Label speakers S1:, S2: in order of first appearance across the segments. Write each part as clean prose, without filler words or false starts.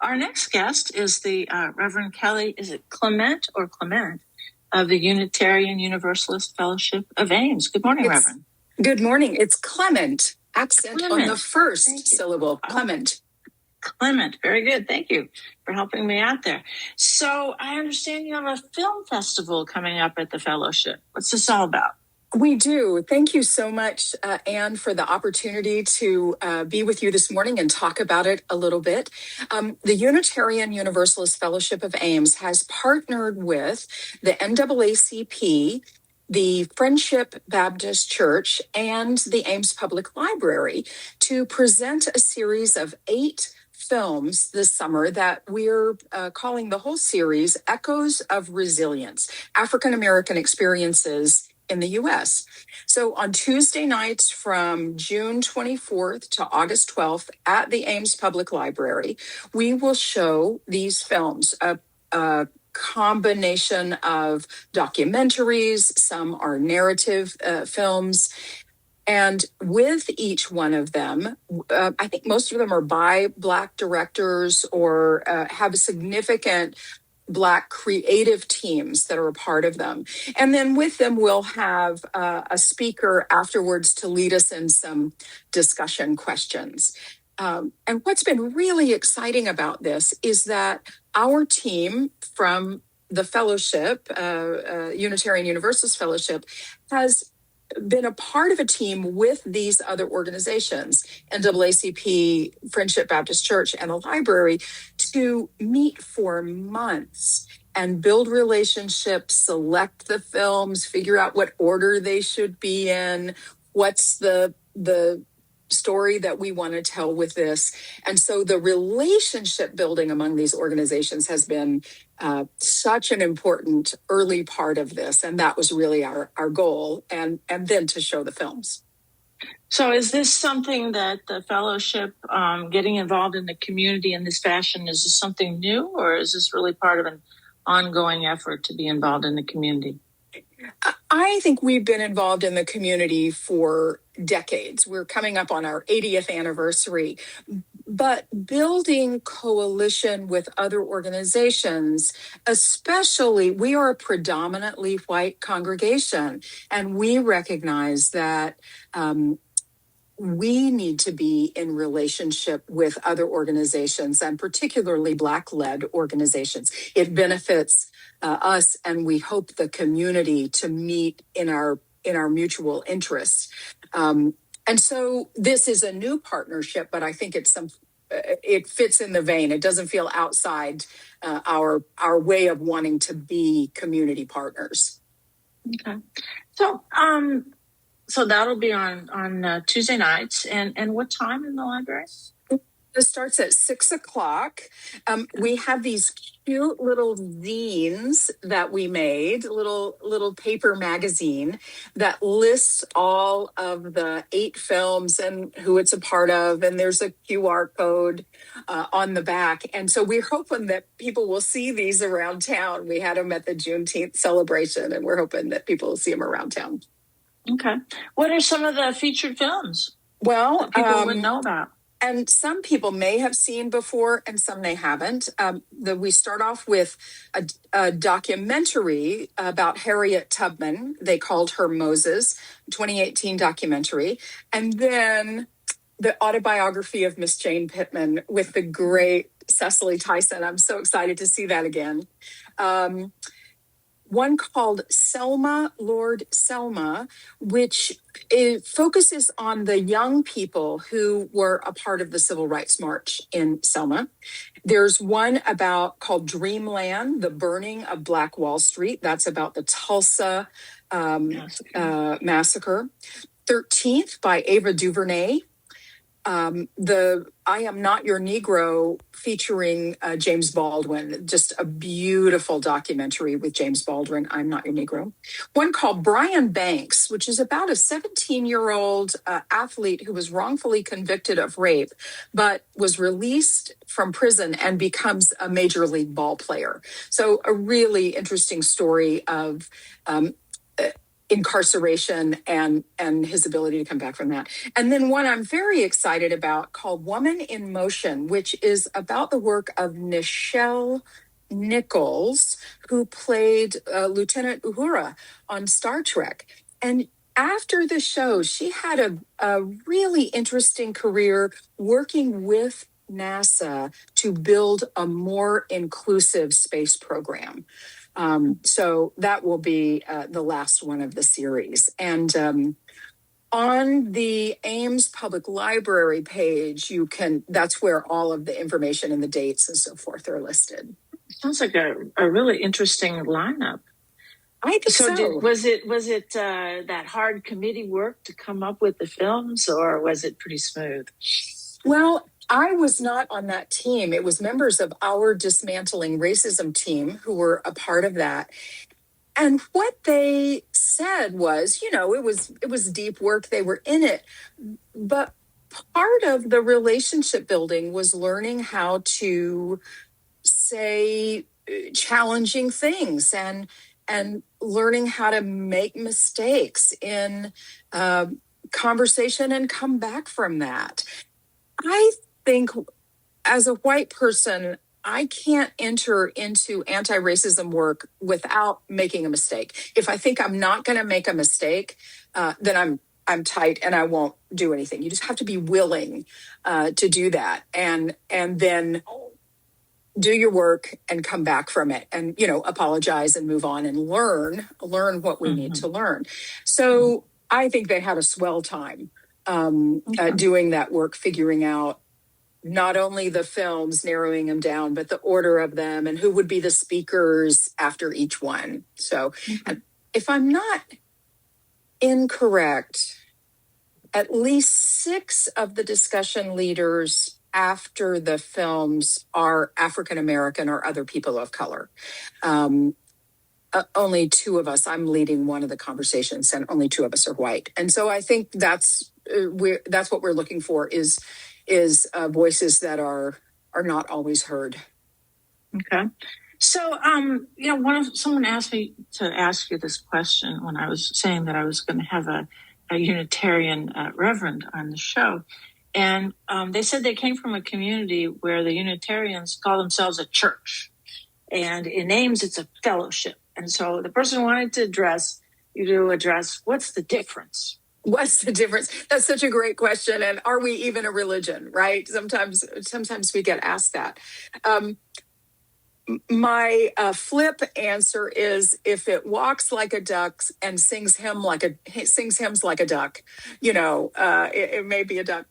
S1: Our next guest is the Reverend Kelli, is it Clement or Clement, of the Unitarian Universalist Fellowship of Ames. Good morning, Reverend.
S2: Good morning. It's Clement. Accent on the first syllable. Clement.
S1: Clement. Very good. Thank you for helping me out there. So I understand you have a film festival coming up at the fellowship. What's this all about?
S2: We do. Thank you so much, Anne, for the opportunity to be with you this morning and talk about it a little bit. The Unitarian Universalist Fellowship of Ames has partnered with the NAACP, the Friendship Baptist Church, and the Ames Public Library to present a series of 8 films this summer that we're calling the whole series Echoes of Resilience, African American Experiences in the U.S. So on Tuesday nights from June 24th to August 12th at the Ames Public Library, we will show these films, a combination of documentaries, some are narrative films. And with each one of them, I think most of them are by Black directors or have a significant Black creative teams that are a part of them. And then with them, we'll have a speaker afterwards to lead us in some discussion questions. And what's been really exciting about this is that our team from the fellowship, Unitarian Universalist Fellowship, has been a part of a team with these other organizations, NAACP, Friendship Baptist Church, and the library, to meet for months and build relationships, select the films, figure out what order they should be in, what's the story that we want to tell with this. And so the relationship building among these organizations has been such an important early part of this. And that was really our goal, and then to show the films.
S1: So is this something that the fellowship, getting involved in the community in this fashion, is this something new, or is this really part of an ongoing effort to be involved in the community?
S2: I think we've been involved in the community for decades. We're coming up on our 80th anniversary. But building coalition with other organizations, especially, we are a predominantly white congregation, and we recognize that we need to be in relationship with other organizations, and particularly Black-led organizations. It benefits us, and we hope the community to meet in our mutual interests. And so this is a new partnership, but I think it fits in the vein. It doesn't feel outside our way of wanting to be community partners.
S1: Okay. So that'll be on Tuesday nights. And what time in the library?
S2: It starts at 6:00. We have these cute little zines that we made, little paper magazine that lists all of the 8 films and who it's a part of. And there's a QR code on the back. And so we're hoping that people will see these around town. We had them at the Juneteenth celebration, and we're hoping that people will see them around town.
S1: Okay. What are some of the featured films
S2: that
S1: people would know about?
S2: And some people may have seen before and some they haven't. We start off with a documentary about Harriet Tubman. They called her Moses, 2018 documentary. And then the autobiography of Miss Jane Pittman with the great Cicely Tyson. I'm so excited to see that again. One called Selma, Lord Selma, which focuses on the young people who were a part of the Civil Rights March in Selma. There's one called Dreamland, the burning of Black Wall Street. That's about the Tulsa massacre. 13th by Ava DuVernay. The I Am Not Your Negro featuring James Baldwin, just a beautiful documentary with James Baldwin, I'm Not Your Negro. One called Brian Banks, which is about a 17-year-old athlete who was wrongfully convicted of rape, but was released from prison and becomes a major league ball player. So a really interesting story of incarceration and his ability to come back from that. And then one I'm very excited about called Woman in Motion, which is about the work of Nichelle Nichols, who played Lieutenant Uhura on Star Trek. And after the show, she had a really interesting career working with NASA to build a more inclusive space program. So that will be the last one of the series. And on the Ames Public Library page, that's where all of the information and the dates and so forth are listed.
S1: Sounds like a really interesting lineup.
S2: I think so.
S1: Was it that hard committee work to come up with the films, or was it pretty smooth?
S2: Well, I was not on that team. It was members of our Dismantling Racism team who were a part of that. And what they said was, it was deep work. They were in it. But part of the relationship building was learning how to say challenging things and learning how to make mistakes in conversation and come back from that. I think as a white person, I can't enter into anti-racism work without making a mistake. If I think I'm not going to make a mistake, then I'm tight and I won't do anything. You just have to be willing to do that, and then do your work and come back from it, and apologize and move on and learn what we need to learn. So I think they had a swell time doing that work, figuring out not only the films, narrowing them down, but the order of them and who would be the speakers after each one. So if I'm not incorrect, at least 6 of the discussion leaders after the films are African American or other people of color. Only 2 of us, I'm leading one of the conversations, and only 2 of us are white. And so I think that's what we're looking for is voices that are not always heard.
S1: Okay. So, someone asked me to ask you this question when I was saying that I was going to have a Unitarian reverend on the show. And they said they came from a community where the Unitarians call themselves a church. And in Ames, it's a fellowship. And so the person wanted to address what's the difference?
S2: What's the difference? That's such a great question. And are we even a religion, right? Sometimes we get asked that. My flip answer is, if it walks like a duck and sings hymns like a duck, it may be a duck.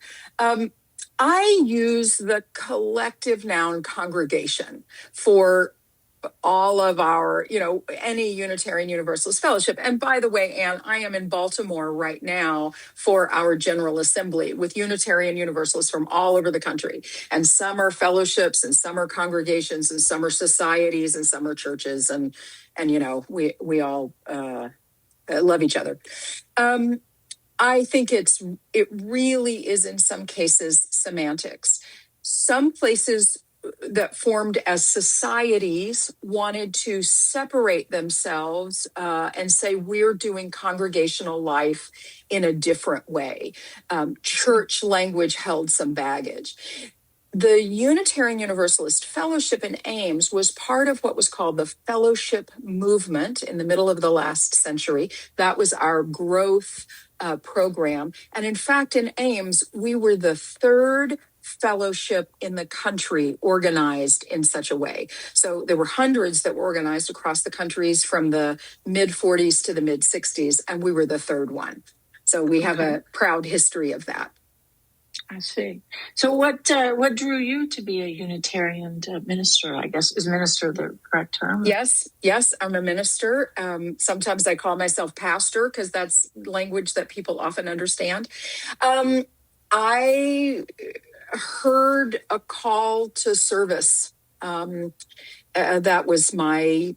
S2: I use the collective noun congregation for all of our, any Unitarian Universalist fellowship. And by the way, Anne, I am in Baltimore right now for our General Assembly with Unitarian Universalists from all over the country. And some are fellowships, and some are congregations, and some are societies, and some are churches. And we all love each other. I think it really is in some cases semantics. Some places that formed as societies wanted to separate themselves and say, we're doing congregational life in a different way. Church language held some baggage. The Unitarian Universalist Fellowship in Ames was part of what was called the fellowship movement in the middle of the last century. That was our growth program. And in fact, in Ames, we were the 3rd fellowship in the country organized in such a way. So there were hundreds that were organized across the countries from the mid 40s to the mid 60s, and we were the 3rd one. So we have a proud history of that.
S1: I see. So what drew you to be a Unitarian minister? I guess, is minister the correct term?
S2: Yes, I'm a minister. Sometimes I call myself pastor because that's language that people often understand. I heard a call to service. That was I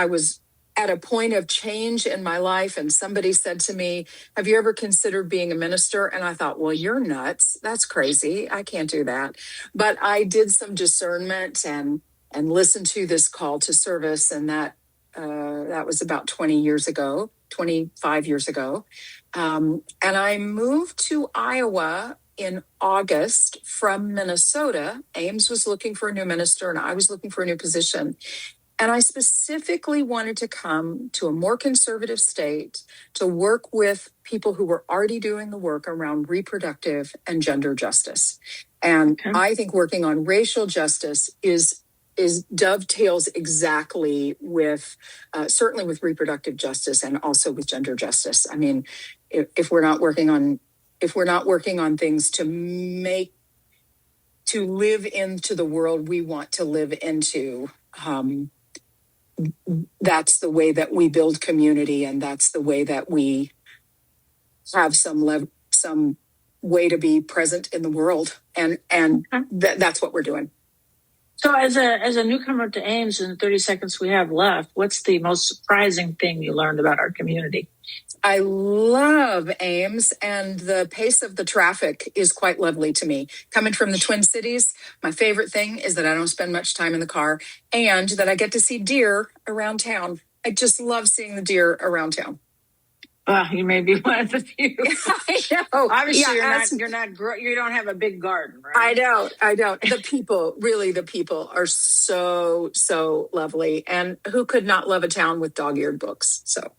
S2: was at a point of change in my life, and somebody said to me, have you ever considered being a minister? And I thought, well, you're nuts. That's crazy. I can't do that. But I did some discernment and listened to this call to service, and that That was about 25 years ago. And I moved to Iowa in August from Minnesota. Ames was looking for a new minister, and I was looking for a new position. And I specifically wanted to come to a more conservative state to work with people who were already doing the work around reproductive and gender justice. And I think working on racial justice is dovetails exactly with certainly with reproductive justice and also with gender justice. I mean, if we're not working on things to live into the world we want to live into, that's the way that we build community, and that's the way that we have some way to be present in the world, and that's what we're doing.
S1: So as a newcomer to Ames, in the 30 seconds we have left, what's the most surprising thing you learned about our community?
S2: I love Ames, and the pace of the traffic is quite lovely to me. Coming from the Twin Cities, my favorite thing is that I don't spend much time in the car and that I get to see deer around town. I just love seeing the deer around town.
S1: You may be one of the few.
S2: I know.
S1: Obviously, you don't have a big garden, right?
S2: I don't. The people are so lovely. And who could not love a town with dog-eared books? So.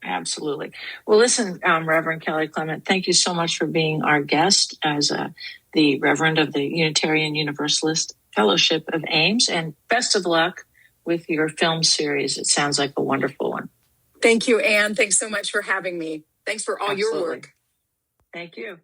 S1: Absolutely. Well, listen, Reverend Kelli Clement, thank you so much for being our guest as the Reverend of the Unitarian Universalist Fellowship of Ames, and best of luck with your film series. It sounds like a wonderful one.
S2: Thank you, Anne. Thanks so much for having me. Thanks for all your work.
S1: Thank you.